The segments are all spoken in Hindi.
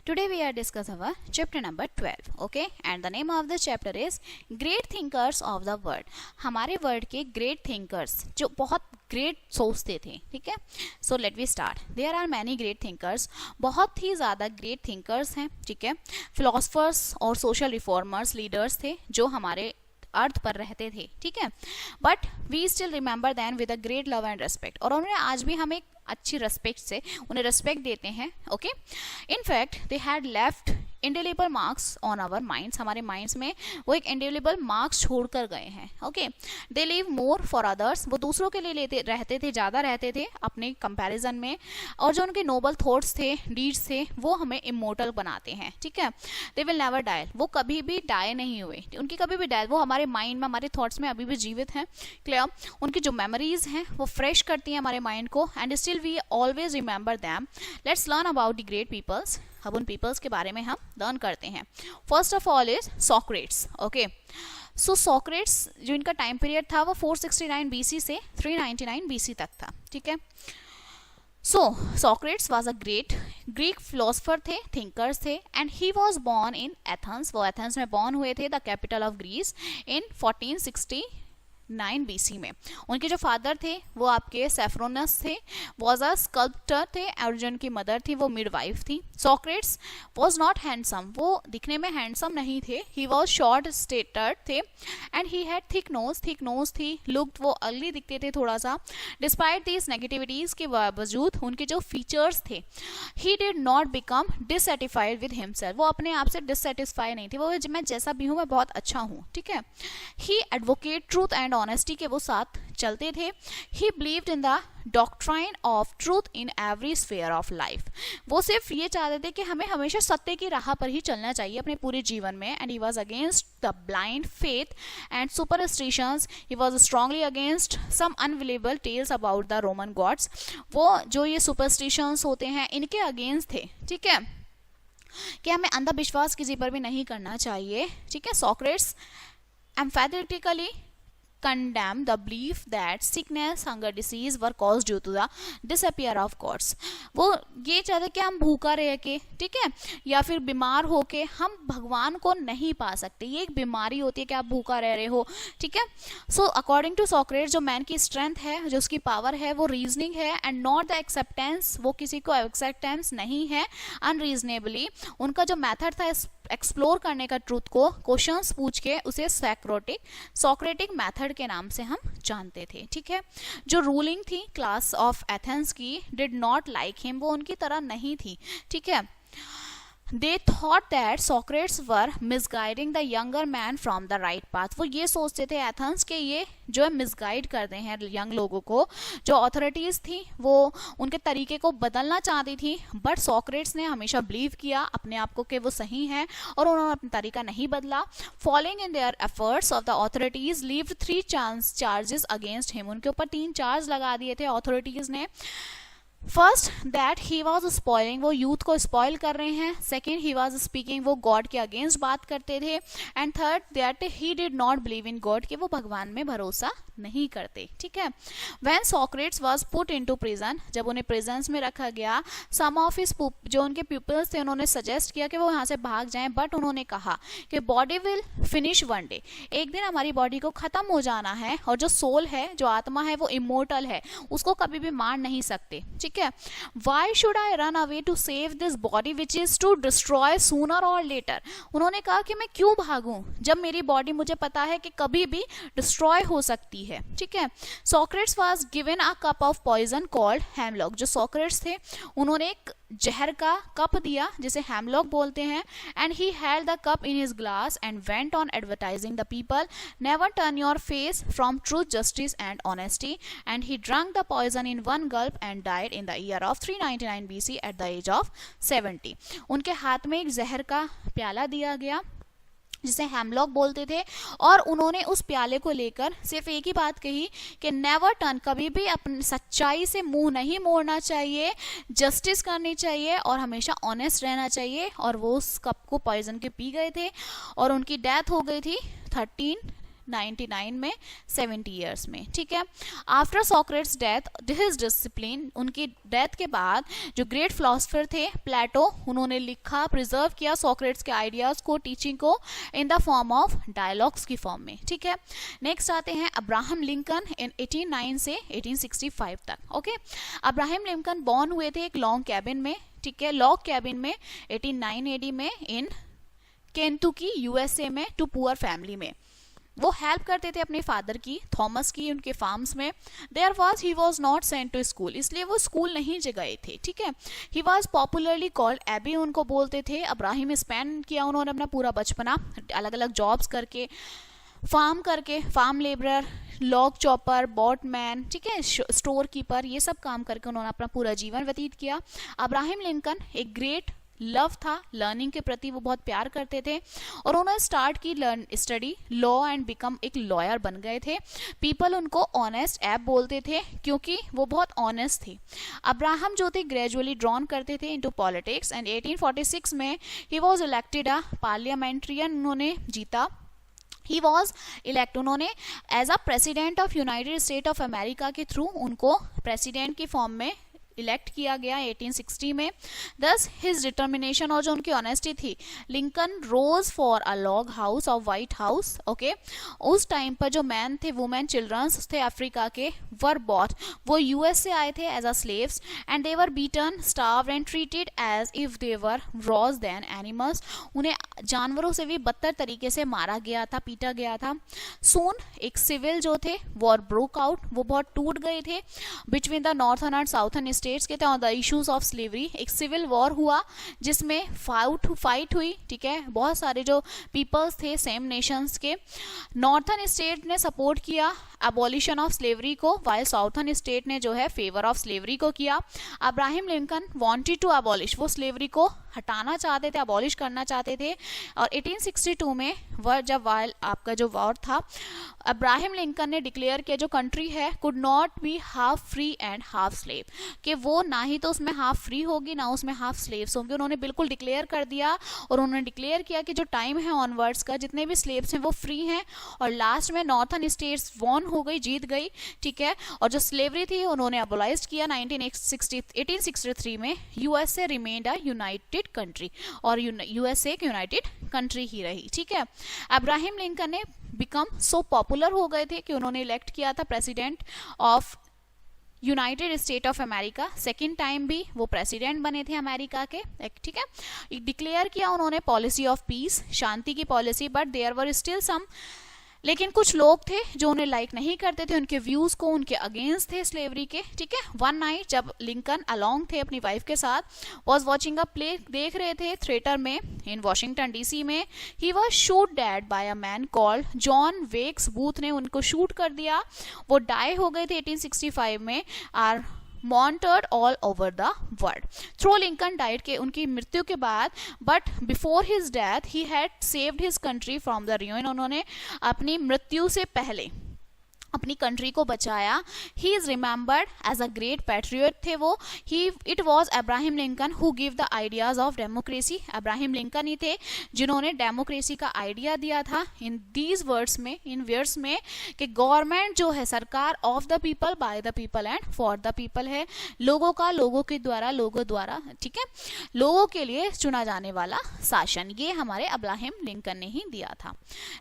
Today we are discussing our chapter number 12, okay? And the name of the chapter is Great Thinkers of the World. हमारे वर्ल्ड के ग्रेट थिंकर्स जो बहुत ग्रेट सोचते थे, ठीक है? So let we start. There are many great thinkers. बहुत ही ज़्यादा ग्रेट थिंकर्स हैं, ठीक है? फिलोसफर्स और सोशल रिफॉर्मर्स लीडर्स थे जो हमारे अर्थ पर रहते थे, ठीक है? But we still remember than with a great love and respect. और उन्हें आज भी हम एक अच्छी रेस्पेक्ट से उन्हें रेस्पेक्ट देते हैं, okay? In fact they had left indelible marks on our minds. हमारे माइंड्स में वो एक इंडेलिबल मार्क्स छोड़कर गए हैं, okay? They live more for others. वो दूसरों के लिए रहते थे, ज़्यादा रहते थे अपने कंपैरिजन में. और जो उनके नोबल थॉट्स थे, डीड्स थे, वो हमें इमोर्टल बनाते हैं, ठीक है? They will never die. वो कभी भी डाई नहीं हुए, उनकी कभी भी डाई, वो हमारे माइंड में, हमारे थॉट्स में अभी भी जीवित हैं, क्लियर? उनकी जो मेमोरीज हैं वो फ्रेश करती हैं हमारे माइंड को, and still we always remember them. Let's learn about the great peoples. अब उन पीपल्स के बारे में हम लर्न करते हैं. First of all is Socrates, okay? So Socrates जो इनका टाइम पीरियड था वो 469 BC से 399 BC तक था, ठीक है? So Socrates was a great Greek philosopher थे, थिंकर्स थे, and he was born in Athens. वो एथेंस में बॉर्न हुए थे, the capital of Greece, in 1469 BC में. उनके जो फादर थे वो आपके सेफ्रोनस थे, वॉज अ स्कल्प्टर थे, और जो उनकी मदर थी वो मिडवाइफ थी. Socrates was not handsome. वो दिखने में हैंडसम नहीं थे. ही वॉज शॉर्ट स्टेटर्ड थे, and he had thick nose थी. लुक्ड वो अर्ली दिखते थे थोड़ा सा. डिस्पाइट दीज नेगेटिविटीज के बावजूद उनके जो फीचर्स थे, he did not become dissatisfied with himself. वो अपने आप से डिससेटिस्फाई नहीं थे. वो मैं जैसा भी हूँ मैं बहुत अच्छा हूँ, ठीक है? ही एडवोकेट ट्रूथ एंड ऑनेस्टी के वो साथ चलते थे. ही believed in the doctrine of truth in every sphere of life. वो सिर्फ ये चाहते थे कि हमें हमेशा सत्य की राह पर ही चलना चाहिए अपने पूरे जीवन में. And he was against the blind faith and superstitions. He was strongly against some unbelievable tales about the Roman gods. वो जो ये सुपरस्टिशंस होते हैं इनके अगेंस्ट थे, ठीक है? कि हमें अंधविश्वास किसी पर भी नहीं करना चाहिए, ठीक है? Socrates emphatically condemn the belief that sickness, hunger, disease were caused due to the disappear of gods. वो ये चाहते कि हम भूखा रह के, ठीक है, या फिर बीमार हो के हम भगवान को नहीं पा सकते. ये एक बीमारी होती है कि आप भूखा रह रहे हो, ठीक है? सो अकॉर्डिंग टू सॉक्रेट्स जो मैन की स्ट्रेंथ है, जो उसकी पावर है, वो रीजनिंग है, एंड नॉट द एक्सेप्टेंस. वो किसी को एक्सेप्टेंस नहीं है अनरीजनेबली. उनका जो मैथड था एक्सप्लोर करने का ट्रूथ को, क्वेश्चंस पूछ के, उसे सॉक्रेटिक मेथड के नाम से हम जानते थे, ठीक है? जो रूलिंग थी क्लास ऑफ एथेंस की डिड नॉट लाइक हिम. वो उनकी तरह नहीं थी, ठीक है? They thought that Socrates were misguiding the younger man from the right path. वो ये सोचते थे एथेंस के ये जो है मिसगाइड करते हैं यंग लोगों को. जो अथॉरिटीज थी वो उनके तरीके को बदलना चाहती थी, बट सॉक्रेट्स ने हमेशा बिलीव किया अपने आप को कि वो सही है, और उन्होंने अपना तरीका नहीं बदला. Following in their efforts of the authorities levied 3 charges against him. उनके ऊपर 3 चार्ज लगा दिए थे अथॉरिटीज ने. First that he was spoiling. वो यूथ को स्पॉइल कर रहे हैं. Second he was speaking. वो गॉड के अगेंस्ट बात करते थे. And third that he did not believe in God. कि वो भगवान में भरोसा नहीं करते, ठीक है? When Socrates was put into prison, जब उन्हें प्रिजन्स में रखा गया, सम ऑफ हिज जो उनके पीपल्स थे उन्होंने सजेस्ट किया कि वो यहाँ से भाग जाएं, बट उन्होंने कहा कि body will finish one day. एक दिन हमारी बॉडी को खत्म हो जाना है, और जो सोल है, जो आत्मा है, वो इमोर्टल है, उसको कभी भी मार नहीं सकते, ठीक है? Why should I run away to save this body which is to destroy sooner or later? उन्होंने कहा कि मैं क्यों भागूं जब मेरी बॉडी मुझे पता है कि कभी भी डिस्ट्रॉय हो सकती है, ठीक है? Socrates was given a cup of poison called hemlock. जो सॉक्रेट्स थे उन्होंने एक जहर का कप दिया जिसे हेमलॉक बोलते हैं. And he held the cup in his glass and went on advertising the people, never turn your face from truth, justice and honesty. And he drunk the poison in one gulp and died in the year of 399 BC at the age of 70. उनके हाथ में एक जहर का प्याला दिया गया जिसे हेमलॉक बोलते थे, और उन्होंने उस प्याले को लेकर सिर्फ एक ही बात कही कि नेवर टर्न, कभी भी अपनी सच्चाई से मुंह नहीं मोड़ना चाहिए, जस्टिस करनी चाहिए, और हमेशा ऑनेस्ट रहना चाहिए. और वो उस कप को पॉइजन के पी गए थे, और उनकी डेथ हो गई थी 99 में, 70 ईयर्स में, ठीक है। After Socrates death his discipline, उनकी डेथ के बाद जो ग्रेट फिलोसफर थे प्लेटो, उन्होंने लिखा, प्रिजर्व किया सॉक्रेट्स के आइडियाज को, टीचिंग को in the form of dialogues की फॉर्म में, ठीक है। नेक्स्ट आते हैं अब्राहम लिंकन इन 1809 से 1865 तक। ओके, अब्राहम लिंकन बॉर्न हुए थे एक लॉन्ग कैबिन में, ठीक है, लॉग कैबिन में 1809 एडी में इन केंटुकी यूएसए में टू पुअर फैमिली में। वो हेल्प करते थे अपने फादर की, थॉमस की, उनके फार्म्स में। He was not sent to school, इसलिए वो स्कूल नहीं गए थे, ठीक है। He was popularly called Abe, उनको बोलते थे। अब्राहम स्पेंड किया उन्होंने अपना पूरा बचपना अलग अलग जॉब्स करके, फार्म लेबरर, लॉग चॉपर, बॉटमैन, ठीक है, स्टोर कीपर, ये सब काम करके उन्होंने अपना पूरा जीवन व्यतीत किया। अब्राहम लिंकन एक ग्रेट लव था लर्निंग के प्रति, वो बहुत प्यार करते थे और उन्होंने स्टार्ट की स्टडी लॉ एंड बिकम एक लॉयर बन गए थे। पीपल उनको ऑनेस्ट एब बोलते थे क्योंकि वो बहुत ऑनेस्ट थे। अब्राहम जो थे ग्रेजुअली ड्रॉन करते थे इनटू पॉलिटिक्स एंड 1846 में he was elected a parliamentarian, उन्होंने जीता। ही वॉज इलेक्ट, उन्होंने as a president of United State of America के थ्रू उनको प्रेसिडेंट की फॉर्म में इलेक्ट किया गया 1860 में। दस हिज डिटर्मिनेशन और जो उनकी ऑनेस्टी थी, Lincoln rose for a log house of White House. Okay, उस टाइम पर जो मैन थे, वुमेन, चिल्ड्रंस थे अफ्रीका के, वर बॉट, वो यूएस से आए थे as a slaves and they were beaten, starved and treated as if they were worse than animals. उन्हें जानवरों से भी बदतर तरीके से मारा गया था, पीटा गया था। सून एक सिविल जो थे वॉर ब्रोक आउट, वो बहुत टूट गए थे between the northern and southern states के थे on the issues of slavery. एक सिविल वॉर हुआ जिसमें फाइट हुई, ठीक है, बहुत सारे जो पीपल्स थे सेम नेशंस के। नॉर्थर्न स्टेट ने सपोर्ट किया अबॉलिशन ऑफ स्लेवरी को, वाइल साउथर्न स्टेट ने जो है फेवर ऑफ स्लेवरी को किया। Abraham Lincoln wanted to abolish, वो स्लेवरी को हटाना चाहते थे, अबॉलिश करना चाहते थे। और 1862 में जब वाइल आपका जो वॉर था, अब्राहम लिंकन ने डिक्लेयर किया जो कंट्री है could not be half free and half slave, कि वो ना ही तो उसमें हाफ फ्री होगी ना उसमें हाफ स्लेव्स होंगे। उन्होंने बिल्कुल डिक्लेयर कर दिया और उन्होंने डिक्लेयर किया कि जो टाइम है ऑनवर्ड्स का, जितने भी स्लेव्स हैं वो फ्री हैं। और लास्ट में नॉर्थर्न स्टेट्स वॉन हो गई, जीत गई, ठीक है। और जो स्लेवरी थी उन्होंने अबोलाइज किया 1863 में। यूएसए रिमेन्ड अ यूनाइटेड कंट्री, और यूएसए एक यूनाइटेड कंट्री ही रही, ठीक है। अब्राहम लिंकन ने बिकम सो पॉपुलर हो गए थे कि उन्होंने इलेक्ट किया था president of United State of America. Second time भी वो प्रेसिडेंट बने थे अमेरिका के, ठीक है। डिक्लेयर किया उन्होंने पॉलिसी ऑफ पीस, शांति की policy, but there were still some, लेकिन कुछ लोग थे जो उन्हें लाइक नहीं करते थे, उनके व्यूज को, उनके अगेंस्ट थे स्लेवरी के, ठीक है। वन नाइट जब लिंकन अलोंग थे अपनी वाइफ के साथ, वॉज वॉचिंग अ प्ले, देख रहे थे थिएटर में इन वॉशिंगटन डीसी में, he was shoot dead by a man called John Wilkes Booth ने उनको शूट कर दिया। वो डाई हो गए थे 1865 में, are mourned all over the world through Lincoln डाइट के, उनकी मृत्यु के बाद, but before his death he had saved his country from the ruin, उन्होंने अपनी मृत्यु से पहले अपनी कंट्री को बचाया। He is remembered as a great patriot थे वो। It was Abraham Lincoln who give the ideas of democracy, Abraham Lincoln ही थे जिन्होंने डेमोक्रेसी का आइडिया दिया था इन दीज वर्ड्स में, इन वर्ड्स में, कि गवर्नमेंट जो है, सरकार of the people, by the people and for the people है, लोगों का, लोगों के द्वारा, लोगों द्वारा, ठीक है, लोगों के लिए चुना जाने वाला शासन, ये हमारे अब्राहम लिंकन ने ही दिया था।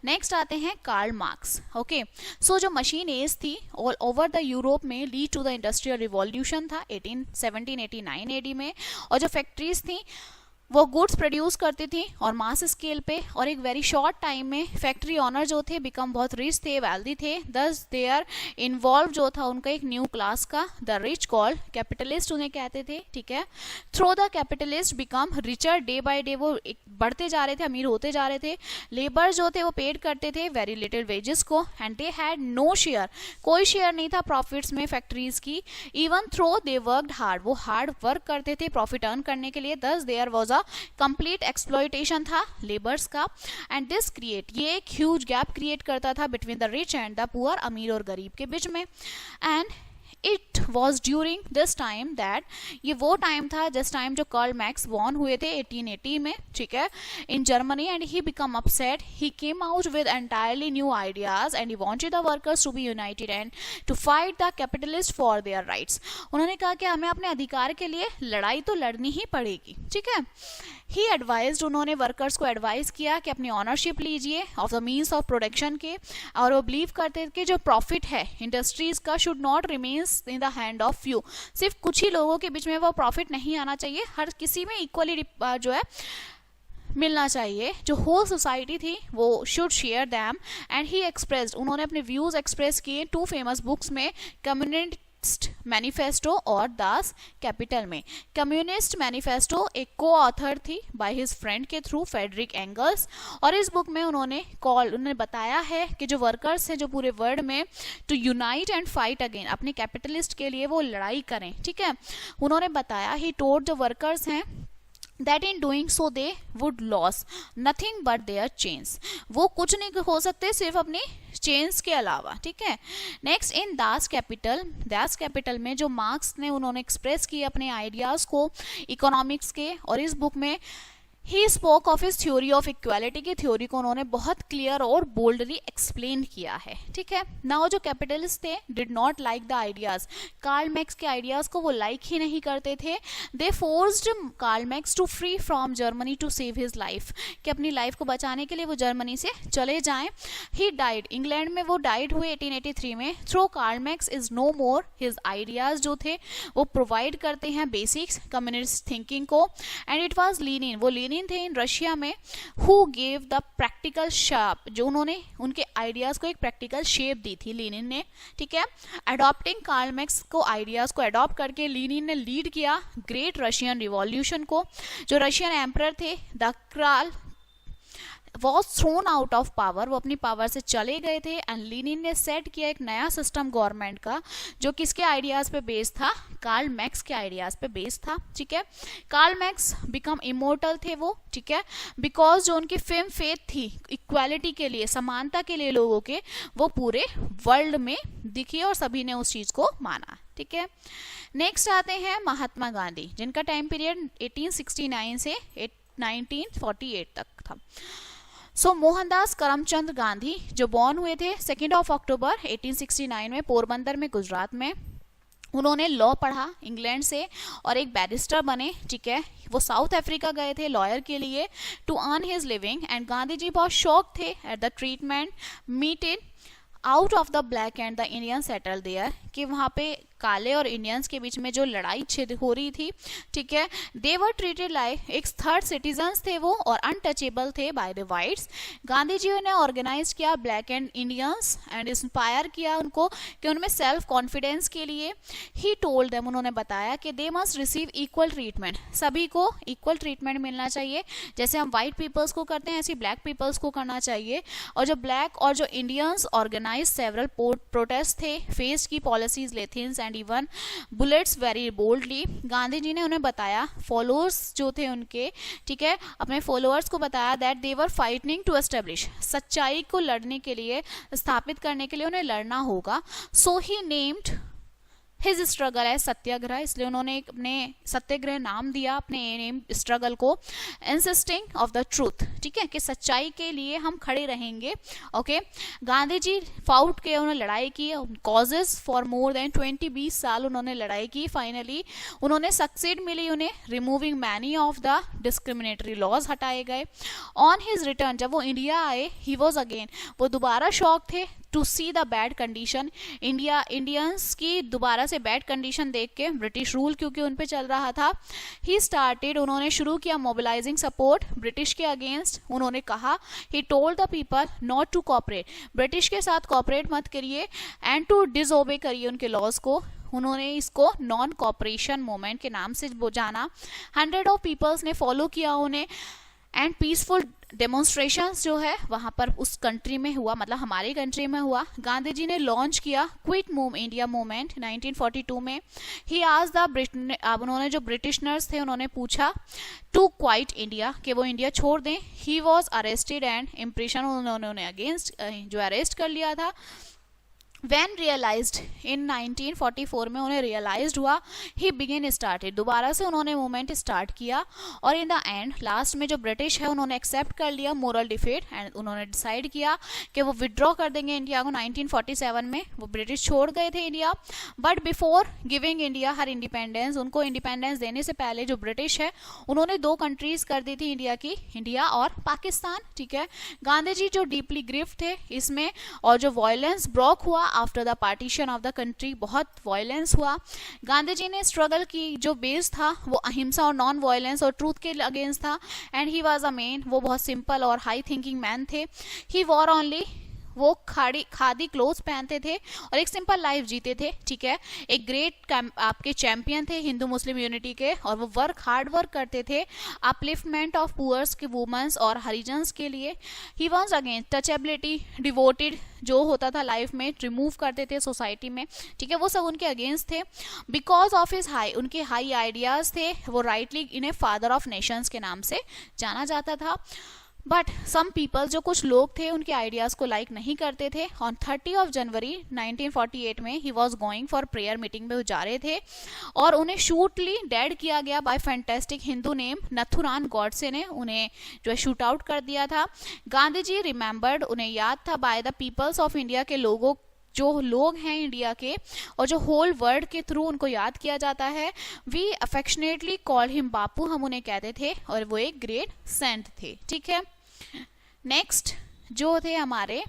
नेक्स्ट आते हैं कार्ल मार्क्स। ओके, सो जो मशीन एज थी ऑल ओवर द यूरोप में lead to the industrial revolution था 1789 एडी में, और जो फैक्ट्रीज थी वो गुड्स प्रोड्यूस करती थी और मास स्केल पे, और एक वेरी शॉर्ट टाइम में फैक्ट्री ऑनर जो थे बिकम बहुत रिच थे, वेल्दी थे। दस देयर इन्वॉल्व जो था उनका एक न्यू क्लास का, द रिच कॉल्ड कैपिटलिस्ट उन्हें कहते थे, ठीक है। Through the capitalist become richer day by day, वो बढ़ते जा रहे थे, अमीर होते जा रहे थे। लेबर जो थे वो पेड करते थे वेरी लिटिल वेजेस को, and they had no share, कोई शेयर नहीं था प्रॉफिट्स में फैक्ट्रीज की। Even though they worked hard, वो हार्ड वर्क करते थे प्रॉफिट अर्न करने के लिए। Thus there was a complete exploitation था लेबर्स का, एंड दिस क्रिएट, ये एक ह्यूज गैप क्रिएट करता था between the rich and the poor, अमीर और गरीब के बीच में। And it was during this time that, ये वो टाइम था जिस टाइम जो कार्ल मैक्स बॉर्न हुए थे 1880 में, ठीक है, in Germany, and he become upset, he came out with entirely new ideas and he wanted the workers to be united and to fight the capitalist for their rights. उन्होंने कहा कि हमें अपने अधिकार के लिए लड़ाई तो लड़नी ही पड़ेगी, ठीक है। ही एडवाइज्ड, उन्होंने वर्कर्स को एडवाइज किया कि अपनी ऑनरशिप लीजिए of the means of production के, और वो बिलीव करते थे कि जो प्रॉफिट है इंडस्ट्रीज का should not remains in the hand of few, सिर्फ कुछ ही लोगों के बीच में वो प्रॉफिट नहीं आना चाहिए, हर किसी में इक्वली जो है मिलना चाहिए, जो होल सोसाइटी थी वो should share them. And he expressed, उन्होंने अपने व्यूज एक्सप्रेस किए टू फेमस बुक्स में, कम्युनिस्ट मैनिफेस्टो और दास कैपिटल में। कम्युनिस्ट मैनिफेस्टो एक को ऑथर थी बाय हिज फ्रेंड के थ्रू, फेडरिक एंगल्स, और इस बुक में उन्होंने बताया है कि जो वर्कर्स हैं जो पूरे वर्ल्ड में to unite and fight again, अपने कैपिटलिस्ट के लिए वो लड़ाई करें, ठीक है। उन्होंने बताया ही टोल्ड जो वर्कर्स हैं that in doing so they would lose nothing but their chains, वो कुछ नहीं हो सकते सिर्फ अपनी चेन्स के अलावा, ठीक है। नेक्स्ट इन दास कैपिटल में जो मार्क्स ने उन्होंने एक्सप्रेस किए अपने आइडियाज को इकोनॉमिक्स के, और इस बुक में he spoke of his theory of equality की थ्योरी को उन्होंने बहुत क्लियर और बोल्डली एक्सप्लेन किया है, ठीक है। नाउ जो कैपिटलिस्ट थे did not like the ideas, Karl Marx के आइडियाज को वो लाइक ही नहीं करते थे। They forced Karl Marx to free from Germany to save his life, कि अपनी लाइफ को बचाने के लिए वो जर्मनी से चले जाएं। ही डाइड, इंग्लैंड में वो डाइड हुए 1883 में। Though Karl Marx is no more, his ideas जो थे वो प्रोवाइड करते हैं बेसिक्स कम्युनिस्ट थिंकिंग को। एंड इट वॉज लीनिन, वो लीनिन थे इन रशिया में, who gave the practical shape, जो उन्होंने उनके आइडियाज को एक प्रैक्टिकल शेप दी थी लीनिन ने, ठीक है। अडॉप्टिंग कार्ल मैक्स को आइडियाज को अडॉप्ट करके लीनिन ने लीड किया ग्रेट रशियन रिवॉल्यूशन को। जो रशियन एम्परर थे the crawl was thrown out of power, वो अपनी पावर से चले गए थे। एंड लीनिन ने सेट किया एक नया सिस्टम गवर्नमेंट का, जो किसके आइडियाज पे बेस्ड था, कार्ल मैक्स के आइडियाज पे बेस्ड था, ठीक है। कार्ल मैक्स बिकम इमोर्टल थे वो, ठीक है, बिकॉज जो उनकी फिल्म फेथ थी इक्वालिटी के लिए, समानता के लिए लोगों के, वो पूरे वर्ल्ड में दिखी और सभी ने उस चीज को माना, ठीक है। नेक्स्ट आते हैं महात्मा गांधी, जिनका टाइम पीरियड 1869 से 1948 तक था। सो मोहनदास करमचंद गांधी जो बॉर्न हुए थे 2 अक्टूबर 1869 में पोरबंदर में, गुजरात में। उन्होंने लॉ पढ़ा इंग्लैंड से और एक बैरिस्टर बने, ठीक है। वो साउथ अफ्रीका गए थे लॉयर के लिए to earn his living. And Gandhi ji बहुत शॉक थे at the treatment meted out of the black and the Indian settle there, कि वहाँ पे काले और इंडियंस के बीच में जो लड़ाई छिड़ हो रही थी, ठीक है। दे वर ट्रीटेड लाइक एक थर्ड सिटीजन्स थे वो, और अनटचेबल थे by the whites. Gandhi ji ने ऑर्गेनाइज किया black and Indians and inspire किया उनको कि उनमें सेल्फ कॉन्फिडेंस के लिए। ही टोल्ड देम, उन्होंने बताया कि they must receive equal treatment, सभी को इक्वल ट्रीटमेंट मिलना चाहिए, जैसे हम वाइट पीपल्स को करते हैं ऐसे ब्लैक पीपल्स को करना चाहिए। और जो ब्लैक और जो इंडियंस ऑर्गेनाइज सेवरल प्रोटेस्ट थे, फेस की policies lathis and even bullets very boldly. Gandhi ji ने उन्हें बताया, फॉलोअर्स जो थे उनके, ठीक है, अपने फॉलोअर्स को बताया that they were fighting to establish, सच्चाई को लड़ने के लिए, स्थापित करने के लिए उन्हें लड़ना होगा। सो ही नेम्ड हिज स्ट्रगल है सत्याग्रह, इसलिए उन्होंने अपने सत्याग्रह नाम दिया अपने नेम स्ट्रगल को। इंसिस्टिंग ऑफ द ट्रूथ, ठीक है, कि सच्चाई के लिए हम खड़े रहेंगे, ओके। गांधी जी फाउट के उन्होंने लड़ाई की कॉजेस फॉर मोर देन 20 साल उन्होंने लड़ाई की। फाइनली उन्होंने सक्सेड मिली उन्हें, removing many of the discriminatory laws हटाए गए। ऑन हिज रिटर्न, जब वो इंडिया आए, ही वॉज अगेन, वो दोबारा शॉक थे to see the bad condition, Indians की दोबारा से बैड कंडीशन देख के, ब्रिटिश रूल क्योंकि उन पे चल रहा था। ही स्टार्टेड, उन्होंने शुरू किया मोबिलाइजिंग सपोर्ट ब्रिटिश के अगेंस्ट। उन्होंने कहा, he told the people not to cooperate, British के साथ कॉपरेट मत करिए, एंड टू डिसओबे करिए उनके लॉज को। उन्होंने इसको नॉन कॉपरेशन मूवमेंट के नाम से जाना। 100 ऑफ पीपल्स ने फॉलो किया उन्हें, एंड पीसफुल डेमोन्स्ट्रेशंस जो है वहां पर उस कंट्री में हुआ, मतलब हमारी कंट्री में हुआ। गांधी जी ने लॉन्च किया क्विट इंडिया मूवमेंट 1942 में। ही आज द अब उन्होंने जो ब्रिटिशनर्स थे उन्होंने पूछा टू क्वाइट इंडिया, कि वो इंडिया छोड़ दें। He was arrested and impression, उन्होंने अगेंस्ट जो अरेस्ट कर लिया था When realized in 1944 में उन्हें realized हुआ, he began started, दोबारा से उन्होंने मूवमेंट स्टार्ट किया, और इन द एंड लास्ट में जो ब्रिटिश है उन्होंने एक्सेप्ट कर लिया मोरल डिफीट, एंड उन्होंने डिसाइड किया कि वो विड्रॉ कर देंगे इंडिया को। 1947 में वो ब्रिटिश छोड़ गए थे India, but before giving India her independence, उनको इंडिपेंडेंस देने से पहले जो ब्रिटिश है उन्होंने दो कंट्रीज कर दी थी इंडिया की, इंडिया और पाकिस्तान, ठीक है। गांधी जी जो डीपली ग्रिफ्ट थे इसमें, और जो वायलेंस ब्रोक हुआ after the partition of the country, बहुत वायलेंस हुआ। गांधी जी ने स्ट्रगल की जो बेस था वो अहिंसा और नॉन वायलेंस और ट्रूथ के अगेंस्ट था, and he was a man, वो बहुत सिंपल और हाई थिंकिंग मैन थे। ही वॉर ओनली, वो खादी क्लोथ्स पहनते थे और एक सिंपल लाइफ जीते थे, ठीक है। एक ग्रेट आपके चैंपियन थे हिंदू मुस्लिम यूनिटी के, और वो हार्ड वर्क करते थे अपलिफ्टमेंट ऑफ पुअर्स के, वुमेन्स और हरिजन्स के लिए। He was against touchability, devoted जो होता था लाइफ में रिमूव करते थे सोसाइटी में, ठीक है, वो सब उनके अगेंस्ट थे। बिकॉज ऑफ हिज हाई, उनके हाई आइडियाज थे, वो राइटली इन्हें फादर ऑफ नेशंस के नाम से जाना जाता था। बट सम पीपल, जो कुछ लोग थे उनके आइडियाज को लाइक नहीं करते थे। ऑन 30 जनवरी 1948 में he was going for prayer meeting में वो जा रहे थे, और उन्हें शूटली डेड किया गया by fantastic Hindu name Nathuram Godse ने, उन्हें जो है शूट आउट कर दिया था। गांधी जी रिमेंबर्ड, उन्हें याद था by the peoples of India के लोगों, जो लोग हैं इंडिया के और जो होल वर्ल्ड के थ्रू उनको याद किया जाता है। वी अफेक्शनेटली कॉल हिम बापू, हम उन्हें कहते थे, और वो एक ग्रेट सेंट थे, ठीक है। नेक्स्ट जो थे हमारे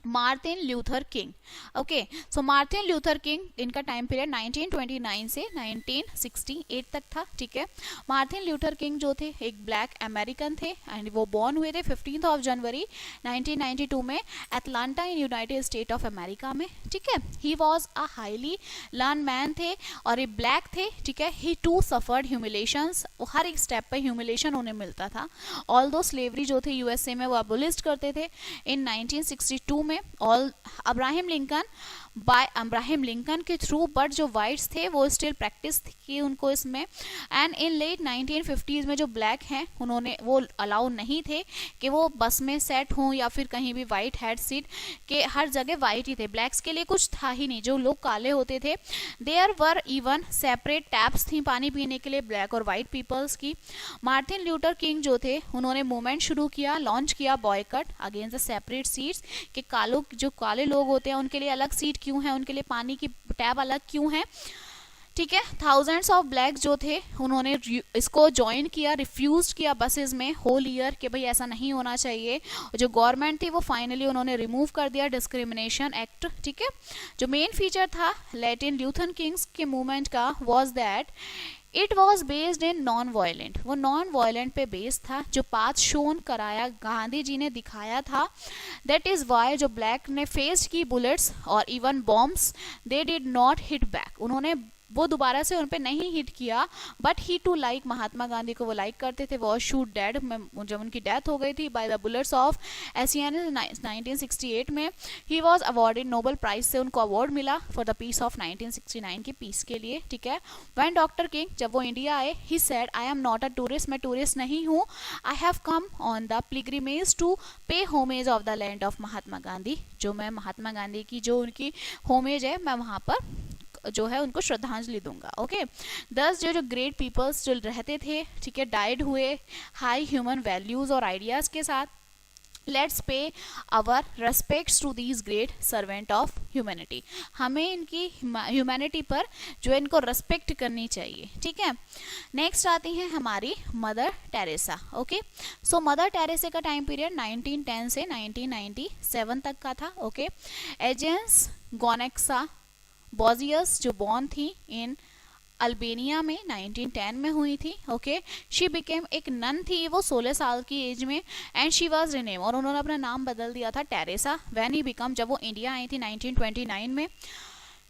मार्टिन ल्यूथर किंग। ओके, सो मार्टिन ल्यूथर किंग, इनका टाइम पीरियड 1929 से 1968 तक था, ठीक है। मार्टिन ल्यूथर किंग जो थे एक ब्लैक अमेरिकन थे, एंड वो बॉर्न हुए थे 15 जनवरी 1992 में Atlanta in United State of America में, ठीक है। He was a highly learn man थे और ये ब्लैक थे, ठीक है। ही टू सफर्ड ह्यूमिलेशंस, हर एक स्टेप पे ह्यूमिलेशन उन्हें मिलता था। ऑल दो स्लेवरी जो थे यूएसए में वो अबोलिस्ट करते थे इन 1962 में, ऑल अब्राहम लिंकन के थ्रू, बट जो वाइट्स थे वो स्टिल प्रैक्टिस की उनको इसमें। एंड इन लेट 1950s में जो ब्लैक हैं उन्होंने, वो अलाउ नहीं थे कि वो बस में सेट हों या फिर कहीं भी वाइट हेड सीट के, हर जगह वाइट ही थे, ब्लैक्स के लिए कुछ था ही नहीं, जो लोग काले होते थे। There were even separate taps थी पानी पीने के लिए ब्लैक और वाइट पीपल्स की। मार्टिन ल्यूथर किंग जो थे उन्होंने मूवमेंट शुरू किया, लॉन्च किया boycott against the separate seats, कि जो काले लोग होते हैं उनके लिए अलग सीट क्यों है, उनके लिए पानी की टैब अलग क्यों है, ठीक है। थाउजेंड्स ऑफ ब्लैक जो थे उन्होंने इसको ज्वाइन किया, रिफ्यूज किया बसेस में होल ईयर कि भाई ऐसा नहीं होना चाहिए। जो गवर्नमेंट थी वो फाइनली उन्होंने रिमूव कर दिया डिस्क्रिमिनेशन एक्ट, ठीक है। जो मेन फीचर था लैटिन ल्यूथर किंग्स के मूवमेंट का was that it was based in non violent, वो नॉन वायलेंट पे बेस्ड था, जो पाथ शोन कराया गांधी जी ने दिखाया था। दैट इज वाई जो ब्लैक ने फेस की बुलेट्स और even bombs, they did not hit back, उन्होंने वो दोबारा से उन पे नहीं हिट किया, but he to like Mahatma Gandhi को वो लाइक करते थे, वो शूट डेड, जब उनकी डेथ हो गई थी by the bullets of Asian 1968 में। He was awarded Nobel prize से उनको अवार्ड मिला फॉर द पीस ऑफ 1969 की पीस के लिए, ठीक है। व्हेन डॉक्टर किंग जब वो इंडिया आए, he said I am not a tourist, मैं टूरिस्ट नहीं हूँ, I have come on the pilgrimage to pay homage of the land of Mahatma Gandhi, जो मैं महात्मा गांधी की जो उनकी होमेज है मैं वहाँ पर जो है उनको श्रद्धांजलि दूंगा, ओके। 10 जो ग्रेट पीपल्स जो रहते थे, ठीक है, डाइड हुए हाई ह्यूमन वैल्यूज और आइडियाज के साथ। Let's pay our respects to these great servant of humanity, हमें इनकी ह्यूमैनिटी पर जो है इनको रेस्पेक्ट करनी चाहिए, ठीक है। नेक्स्ट आती हैं हमारी मदर टेरेसा, ओके। सो मदर टेरेसा का टाइम पीरियड 1910 से 1997 तक का था, ओके। एजेंस गोनेक्सा बोजियस जो बॉर्न थी इन अल्बेनिया में 1910 में हुई थी, ओके। शी बिकेम, एक नन थी वो 16 साल की एज में, एंड शी वाज रिनेम, और उन्होंने अपना नाम बदल दिया था टेरेसा व्हेन ही बिकम, जब वो इंडिया आई थी 1929 में।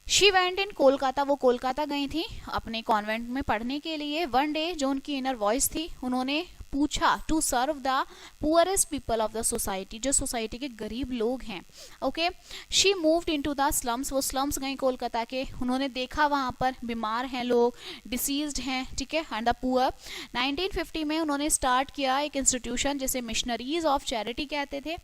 शी वेंट इन कोलकाता, वो कोलकाता गई थी अपने कॉन्वेंट में पढ़ने के लिए। वन डे जो उनकी इनर वॉइस थी उन्होंने पूछा to serve the poorest people of the society, जो सोसाइटी के गरीब लोग हैं. Okay, she moved into the slums, वो स्लम्स गई कोलकाता के, उन्होंने देखा वहां पर बीमार हैं लोग, डिसीज्ड हैं, ठीक है, एंड द पुअर. 1950 में उन्होंने स्टार्ट किया एक इंस्टीट्यूशन जिसे मिशनरीज ऑफ चैरिटी कहते थे,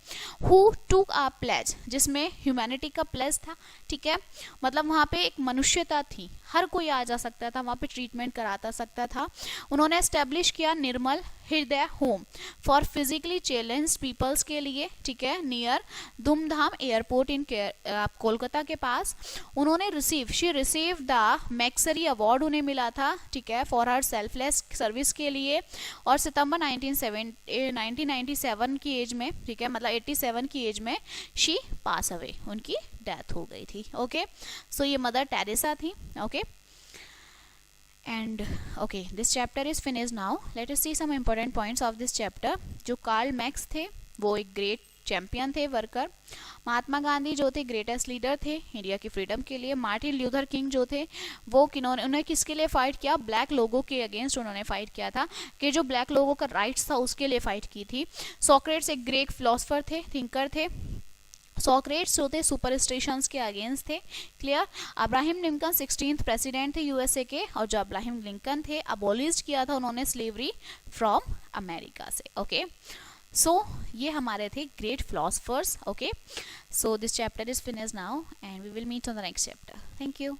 हु टूक अ प्लेज, जिसमें ह्यूमैनिटी का प्लेज था, ठीक है, मतलब वहां पे एक मनुष्यता थी, हर कोई आ जा सकता था वहां पे, ट्रीटमेंट कराता सकता था. उन्होंने एस्टेब्लिश किया Nirmal Hriday home for physically challenged peoples के लिए, ठीक है, नियर धूमधाम एयरपोर्ट इन कोलकाता के पास. उन्होंने शी रिसीव द मैक्सरी अवार्ड उन्हें मिला था, ठीक है, फॉर हर सेल्फलेस सर्विस के लिए. और सितंबर 1997 की एज में, ठीक है, मतलब 87 की एज में शी पास अवे, उनकी डेथ हो गई थी. ओके, सो ये मदर टेरेसा थी. Okay, and okay, this chapter is finished now. Let us see some important points of this chapter. जो कार्ल मैक्स थे वो एक ग्रेट चैंपियन थे, वर्कर. महात्मा गांधी जो थे ग्रेटेस्ट लीडर थे इंडिया की फ्रीडम के लिए. मार्टिन ल्यूथर किंग जो थे वो उन्होंने किसके लिए फाइट किया, ब्लैक लोगों के अगेंस्ट उन्होंने फाइट किया था, कि जो ब्लैक लोगों का राइट्स था उसके लिए फाइट की थी. सोक्रेट्स एक ग्रेट फिलोसफर थे, थिंकर थे. सोक्रेट्स जो थे सुपरस्टिशंस के अगेंस्ट थे. Clear. Abraham Lincoln 16th president थे यूएसए के, और जो अब्राहम लिंकन थे अबोलिश किया था उन्होंने स्लेवरी फ्रॉम अमेरिका से. ओके, सो ये हमारे थे great philosophers. Okay, so this chapter is finished now and we will meet on the next chapter. Thank you.